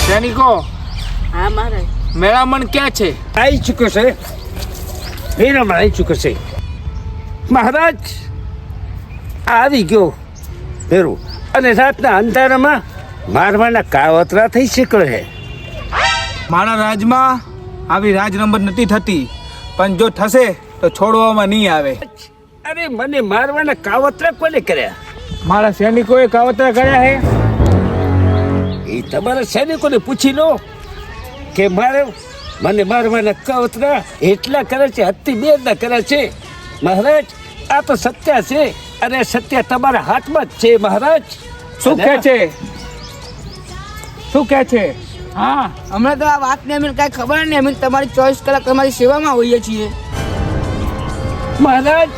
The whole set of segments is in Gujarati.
સૈનિકો હા મહારાજ. મેળામણ ક્યાં છે? આવી ચૂક્યો છે, મેરામણ આવી ચૂક્યો છે મહારાજ. આવી ગયો મેરું, અને રાતના અંધારામાં મારવાના કાવતરા થઈ શક્યો છે. મારા રાજમાં આવી રાજ રમત નથી થતી, પણ જો થશે તો છોડવામાં નહીં આવે. અરે મને મારવાના કાવતરા કોને કર્યા? મારા સૈનિકોએ કાવતરા કર્યા છે. એ તમારા સૈનિકોને પૂછી લો કે મને મારવાના કાવતરા એટલા કરે છે, હત્તી બેદના કરે છે. મહારાજ આ તો સત્ય છે, અને સત્ય તમારા હાથમાં જ છે મહારાજ. શું કહે છે? શું કહે છે? હા, હમણાં તો આ વાતને અમને કાંઈ ખબર નહીં. અમે તમારી 24 કલાક તમારી સેવામાં હોઈએ છીએ. મહારાજ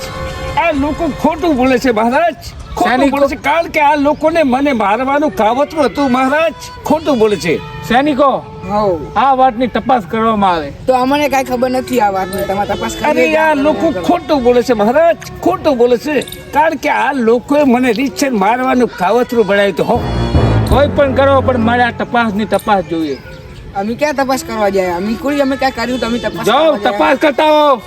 આ લોકો ખોટું બોલે છે મહારાજ, ખોટું બોલે છે. કારણ કે આ લોકોને મને મારવાનું કાવતરું હતું મહારાજ, ખોટું બોલે છે. સૈનિકો હોવ. આ વાતની તપાસ કરવામાં આવે. તો અમને કાંઈ ખબર નથી આ વાતની. તમારે તપાસ અરે કરી આ લોકો ખોટું બોલે છે મહારાજ, ખોટું બોલે છે. કારણ કે આ લોકોએ મને રીતસર મારવાનું કાવતરું બનાવ્યું હતું. હો, કોઈ પણ કરો, પણ મારે આ તપાસની તપાસ જોઈએ. અમે ક્યાં તપાસ કરવા જાય? અમે કોઈ અમે કાંઈ કર્યું તો અમે તપાસ જાઓ કરવા જાય. તપાસ કરતા હો.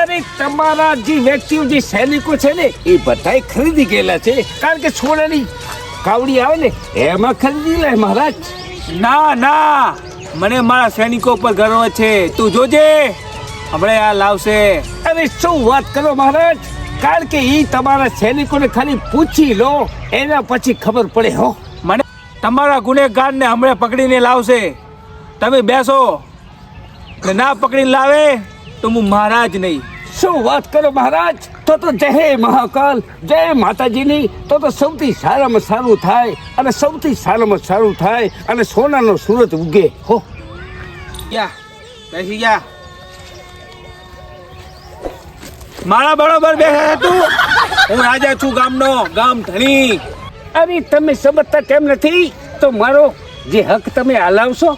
અરે તમારા જે વ્યક્તિઓ જે સૈનિકો છે ને એ બધાય ખરીદી ગયેલા છે. કારણ કે સોનાની કાવડી આવે ને એમાં ખરીદી લે મહારાજ. ના ના, મને મારા સૈનિકો પર ગર્વ છે. તું જોજે, હમણાં આ લાવશે. અરે શું વાત કરો મહારાજ, કારણ કે એ તમારા સૈનિકોને ખાલી પૂછી લો, એના પછી ખબર પડે. હો, મને તમારા ગુનેગારને હમણાં પકડીને લાવશે. તમે બેસો, ને ના પકડીને લાવે તો હું મહારાજ નહીં. શું વાત કરો મહારાજ, તો જય મહાકાલ, જય માતાજીની. તો સૌથી સારામાં સારું થાય, અને સૌથી સારામાં સારું થાય, અને સોનાનો સૂરજ ઉગે. હો, ગયા બેસી ગયા. મારા બરોબર બેસે તું. હું રાજા છું ગામનો, ગામ ધણી. અરે તમે સમજતા કેમ નથી? તો મારો જે હક તમે હલાવશો.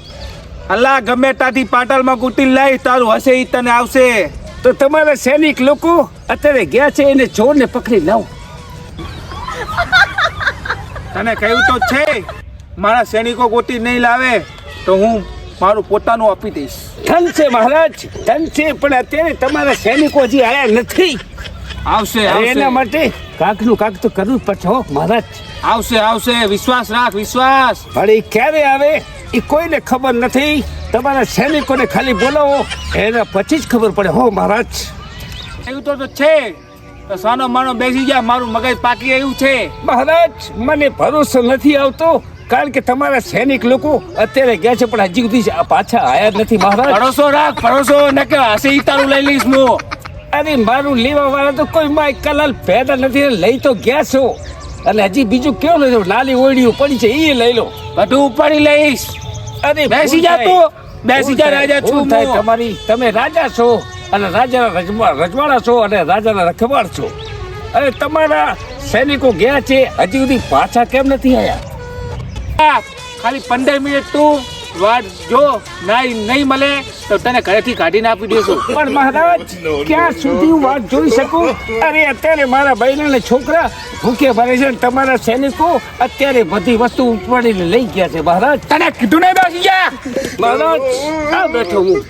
અલ્લાહ ગમે ત્યાંથી પાટણમાં કુટીર લઈ, તારું હશે ઈ તને આવશે. તો તમારા સૈનિક લોકો અત્યારે ગયા છે, એને ચોરને પકડી લાવો. તને કહ્યું તો છે, મારા સૈનિકો ગોતી નહીં લાવે તો હું મારું પોતાનું આપી દઈશ. ધન છે મહારાજ, ધન છે, પણ અત્યારે તમારા સૈનિકો હજી આયા નથી. આવશે એના આવશે માટે કાકનું કાક તો કરવું પડશે. હો મહારાજ, આવશે આવશે. વિશ્વાસ રાખ, વિશ્વાસ. પણ એ ક્યારે આવે એ કોઈને ખબર નથી. તમારા સૈનિકોને ખાલી બોલાવો, એના પછી જ ખબર પડે. હો મહારાજ, એવું તો છે. તો સાનો માનો બેસી ગયા, મારું મગજ પાકી રહ્યું છે. મહારાજ મને ભરોસો નથી આવતો, કારણ કે તમારા સૈનિક લોકો અત્યારે ગયા છે, પણ હજી સુધી પાછા આયા જ નથી. મહારાજ ભરોસો રાખ, ભરોસો ન કે હશે ઈ તારું લઈ લઈશ હું. અરે મારું લેવા વાળા તો કોઈ માં કલાલ પેદા નથી, લઈ તો ગયા છો. અને હજી બીજું કેવું લઈ લો? નાલી ઓળીઓ પડી છે, એ લઈ લો. બધું ઉપાડી લઈશ. અરે બેસી જા તું, બેસી જા. રાજા છું હું. તમારી, તમે રાજા છો, અને રાજાના રજવાડા છો, અને રાજાના રખવાડ છો. અને તમારા સૈનિકો ગયા છે, હજી સુધી પાછા કેમ નથી આયા? ખાલી 15 મિનિટ તું વાત જો. નહીં મળે તો તને ઘરેથી કાઢીને આપી દેશું. પણ મહારાજ ક્યાં સુધી હું વાત જોઈ શકું? અરે અત્યારે મારા બહેનોને છોકરા ભૂખે મરે છે, અને તમારા સૈનિકો અત્યારે બધી વસ્તુ ઉપાડીને લઈ ગયા છે. મહારાજ તને કીધું નહીં બેસી જા. મહારાજ આ બેઠો હું.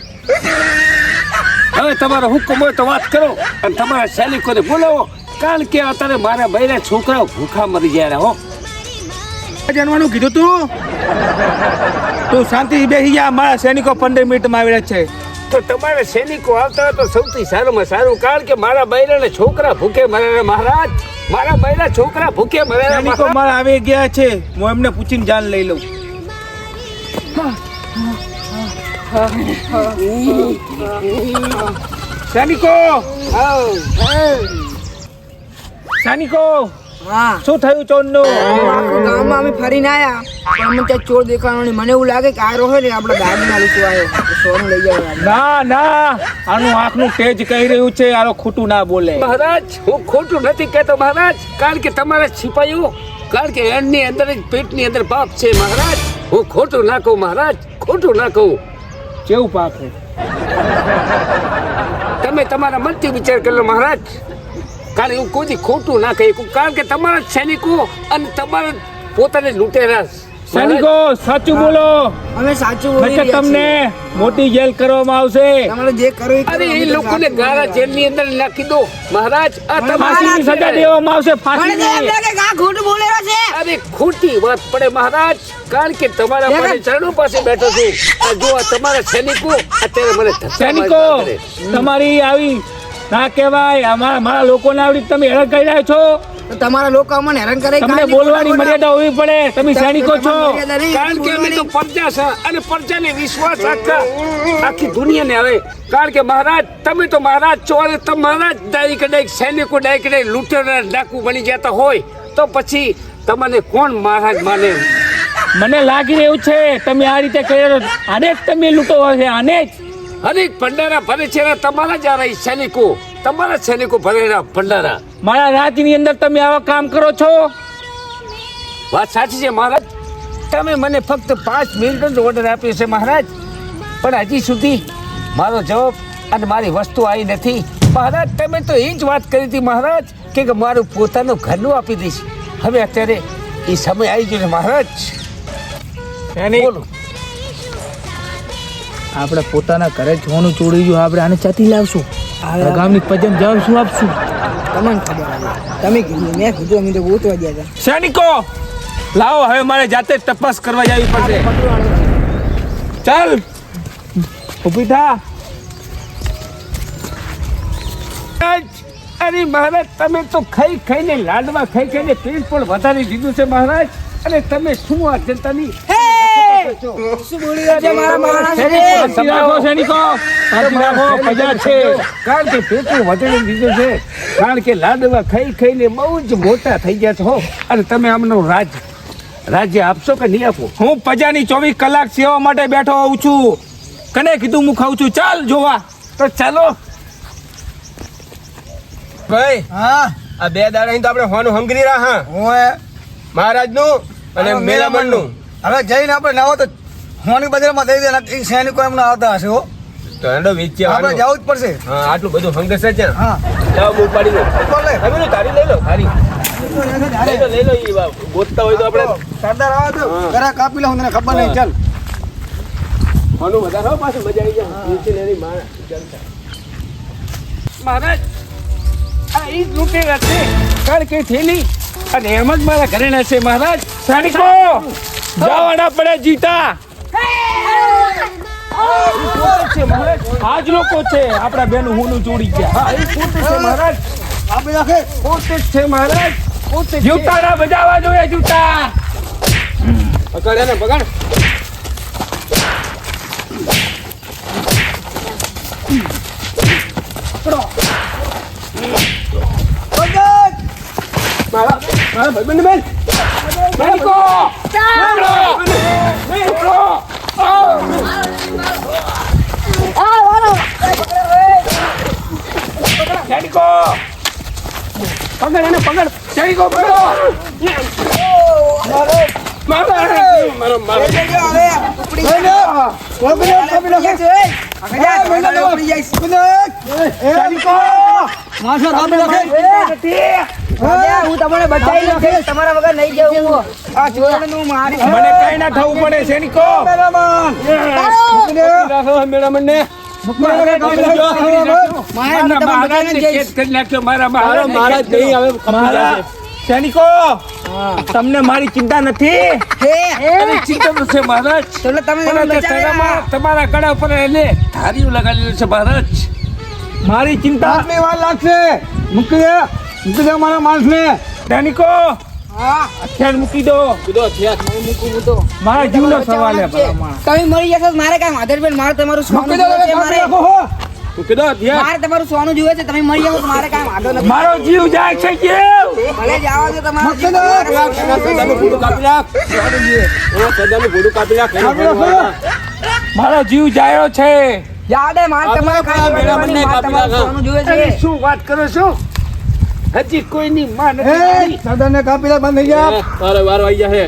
હવે તમારો હુકમ હોય તો વાત કરો, અને તમારા સૈનિકોને બોલાવો, કારણ કે અત્યારે મારા બહેના છોકરાઓ ભૂખા મરી ગયા. હો, જાણવાનું કીધું તું શાંતિથી બેસી જા. મારા સૈનિકો 15 મિનિટમાં આવેલા છે. તો તમારા સૈનિકો આવતા હોય તો સૌથી સારામાં સારું, કારણ કે મારા બૈરાને છોકરા ભૂખે મરે. મહારાજ મારા બૈરા છોકરા ભૂખે મરે. સૈનિકો મારા આવી ગયા છે, હું એમને પૂછીને જાન લઈ લઉં. સૈનિકો, સૈનિકો, હા, શું થયું ચોરનું? આખું ગામમાં અમે ફરીને આયા, પણ અમને ત્યાં ચોર દેખાણો નહીં. મને એવું લાગે કે આ રોહે ને આપણા દાદીના લોકો આવ્યો, સોનું લઈ જાય. ના ના, આનું આંખનું તેજ કહી રહ્યું છે, આનો ખોટું ના બોલે. મહારાજ હું ખોટું નથી કહેતો મહારાજ, કારણ કે તમારા સિપાહીઓ, કારણ કે એમની અંદર જ પેટની અંદર પાપ છે. મહારાજ હું ખોટું ના કહું. મહારાજ ખોટું ના કહું. કેવું પાપ છે? તમે તમે તમારા મનથી વિચાર કરી લો મહારાજ. કારણ હું કોઈ દી ખોટું ના કહી શકું. કારણ કે તમારા જ સૈનિકો અને તમારા પોતાને લૂંટેરા સૈનિકો સાચું બોલો, અમે સાચું બોલી નહીંતર રહ્યા તમને છીએ. મોટી જેલ કરવામાં આવશે. તમારે જે કરવું એ કરો, અરે અમે એ તો લોકોને સાચું ગાળા બોલી જેલની અંદર નાખી દો મહારાજ. આ ફાંસીની સજા દેવામાં આવશે, રહ્યા છીએ. મને તો એમ ફાંસીની. લાગે કે આ ખોટું બોલેલો છે. અરે ખોટી વાત પડે મહારાજ. કારણ કે તમારા પાસે ચરણો પાસે બેઠો છું. આ જો આ તમારા સૈનિકો અત્યારે મને ધક્કા સૈનિકો મારતા કરે. તમારી આવી ના કહેવાય. મારા લોકોને આવડી તમે હેરાન કરી રહ્યા છો. તો તમારા લોકો અમને હેરાન કરે તમને બોલવાની મર્યાદા હોવી પડે. તમે સૈનિકો છો. કારણ કે અમે તો પ્રજા છે અને પ્રજાને વિશ્વાસ આખી દુનિયાને આવે. કારણ કે મહારાજ તમે તો મહારાજ છો અને તમે મહારાજ ડાયરેક્ટ સૈનિકો ડાયરેક્ટ લૂંટેરા ડાકુ બની જતા હોય તો પછી તમને કોણ મહારાજ માને? મને લાગી રહ્યું છે તમે આ રીતે કરી રહ્યો છો. આને જ તમે લૂંટો છે, આને જ. અનેક ભંડારા ભરે છે ને તમારા જ આ રહી સૈનિકો, તમારા જ સૈનિકો ભરેલા ભંડારા. મારા રાજ્યની અંદર તમે આવા કામ કરો છો. વાત સાચી છે મહારાજ. તમે મને ફક્ત 5 મિનિટનો ઓર્ડર આપ્યો છે મહારાજ, પણ હજી સુધી મારો જવાબ અને મારી વસ્તુ આવી નથી મહારાજ. તમે તો એ જ વાત કરી હતી મહારાજ કે મારું પોતાનું ઘરનું આપી દઈશ. હવે અત્યારે એ સમય આવી ગયો છે મહારાજ. બોલો. આપણે પોતાના ઘરે જ હોનું ચોરી ગયું. આપણે આને ચાતી લાવશું. ગામની પજન જવાબ શું આપશું? તમને ખબર આવે. તમે કીધું, મેં કીધું, અમે તો ગોતવા ગયા હતા. સૈનિકો લાવો, હવે મારે જાતે જ તપાસ કરવા જવી પડશે. ચાલ ઊભી થા. અરે મહારાજ તમે તો ખાઈ ખાઈને લાડવા ખાઈ ખાઈને પેટ પણ વધારી દીધું છે મહારાજ. અને તમે શું આ જનતાની શું બોલી રહ્યા છે મારા માણસ? શાંતિ રાખો સૈનિકો, શાંતિ રાખો. પ્રજા છે. કારણ કે પેટું વધારી દીધું છે. કારણ કે લાડવા ખાઈ ખાઈને બહુ જ મોટા થઈ ગયા છો અને તમે આમનું રાજ્ય આપશો કે નહીં આપો? હું પ્રજાની 24 કલાક સેવા માટે બેઠો હોઉં છું. કને કીધું હું ખાઉં છું? ચાલ જોવા. તો ચાલો. ભાઈ હા, આ 2 દાડા તો આપણે હોનું હંગરી રહ્યા હું મહારાજનું અને મેળામણનું. હવે જઈને આપણે નાવો તો હોની બજારમાં દઈ દે. સૈનિકો એમને આવતા હશે. હો, તો એનો વેચ્યા આપણે જવું જ પડશે. હા આટલું બધું હંગસ છે ને. હા, લાવો બૂટ પાડી લો. બોલે. તમે લો તારી લઈ લો તારી લઈ લો ઈ ગોતતા હોય તો આપણે સરદાર આવા તો ઘરે કાપી લે. મને ખબર નહીં. ચાલ હોનું વધારે હો પાછું મજા આવી જાય. નીચે લેની માર જનતા. મહારાજ આ ઈ જ લૂંટેરા છે. કારણ કે થેલી અને એમ જ મારા ઘરેણા છે મહારાજ. સૈનિકો જવાના પડે જીતા. આજ લોકો છે આપણા બેનું હોનું ચોરી ગયા. હા એ પોતે છે મહારાજ. આપી રાખે. પોતે જ છે મહારાજ. પોતે જ છે. જૂતાના બજાવવા જોઈએ, જૂતા. પકડ એને પકડ. મારા ભાઈબંધ બેન સૈનિકો નીકળો. સૈનિકો પકડ એને, પકડ. સૈનિકો પકડો. હું તમને બચાવી નાખીશ. તમારા વગર નહીં જવું. આ ચોરાનું મારી મને કઈ ના થવું પડે સૈનિકો. મેળામણને મહારાજ નહીં આવે. મારા સૈનિકો તમને મારી ચિંતા નથી. અરે ચિંતા તો છે મહારાજ. તમે પણ અત્યારે તમારા ગળા ઉપર એને ધાર્યું લગાડેલું છે મહારાજ. મારી ચિંતા વાર લાગશે. મૂકી દે મારા માણસને. સૈનિકો અત્યારે મૂકી દો. મારા જીવનો સવાલ છે. તમે મરી જશો તો મારે કાંઈ વાંધો નહીં. મારે તમારું સોનું જોઈએ છે. મારે તમારું સોનું જોઈએ છે. તમે મરી જાવ તો મારે કાંઈ વાંધો નથી. મારો જીવ જાય છે જીવ. ભલે જવા દો તમારો જીવ. મારો જીવ જાયો છે. યાદ હે, મારે તમારે કાંઈ વાંધો નહીં. મારે તમારું સોનું જોઈએ છે. અરે શું વાત કરો છો? હજી કોઈની માં નથી. સરદારને કાપી લે. બંધ થઈ ગયા. વારો આવી જાય.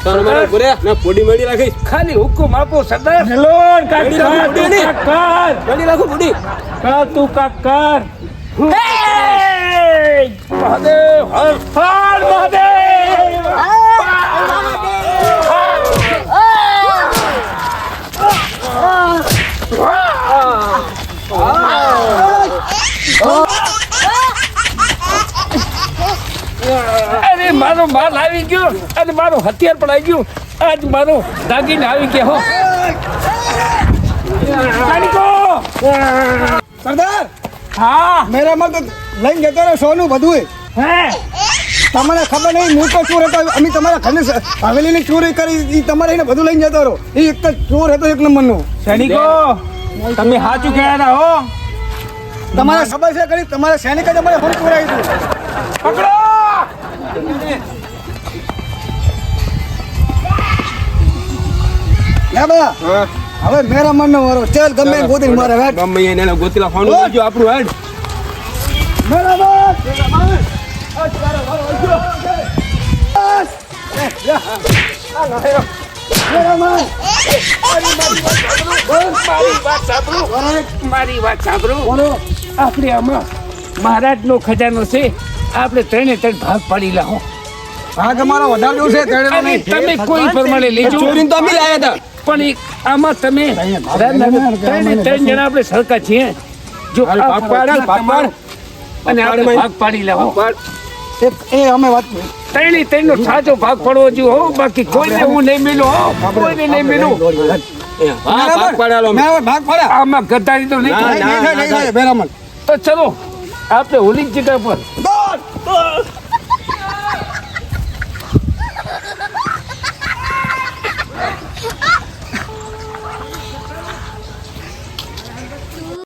તારો મારા ઘરે ના પોડી મળી રાખી ખાલી હુકુમ આપો સરદાર. હેલોન કાક રેડી કર, રાખો, તું રેડી. કાક કર. મળી રાખો પોડી કર તું કાક કર. મહાદેવ હર હર મહાદેવ. અરે મારો માલ આવી ગયો અને મારો હથિયાર પણ આવી ગયું. આજ મારો દાગીને આવી ગયા હો. સૈનિકો. સરદાર હા મેરા માં તો લઈને જતો રહ્યો સોનું બધું હે તમને ખબર નહીં હું તો ચોર હતો અમે તમારા ઘરની હવેલીની ચોરી કરી ઈ તમારે એને બધું લઈને જતો રહ્યો એ એક જ ચોર હતો એક નંબરનો સૈનિકો તમે સાચું કહેતા હતા હો. તમારે ખબર છે કરી તમારા સૈનિક જ અમારે ફોન ચોરાઈ દીધું પકડો. ના બા હવે મેરા મનનો વારો ચાલ ગમે એને ગોતીને મારે હેડ ગમે એને ગોતીલા ફોન કરજો આપણું હેડ મેરા મન મેરા મન મારી વાત સાંભળો. આપણે આમાં મહારાજનો ખજાનો છે. આપણે ત્રણે ત્રણ ભાગ પાડી લાવો ભાગ અમારો વધારે જેવું છે તેડેલો અને નહીં તમે કોઈ પ્રમાણે લેજો. ચોરીને તો અમે લાયા હતા પણ આમાં તમે ત્રણે ત્રણ જણા આપણે સરખા છીએ. જો હાલ, આ ભાગ પાડ, હાલ, ભાગ પાડ. અને આપણે ભાગ પાડી લાવો. એ અમે વાત ત્રણે ત્રણનો સાચો ભાગ પડવો જોઈએ હો. બાકી કોઈને હું નહીં મિલું હો. કોઈને નહીં મિલું. હા ભાગ પાડાલો મેરા ભાગ પડ્યા આમાં ગદ્દારી તો નહીં ના, થાય. નહીં થાય મેરા મન તો ચલો આપણે હોલી જગ્યા પર દોડ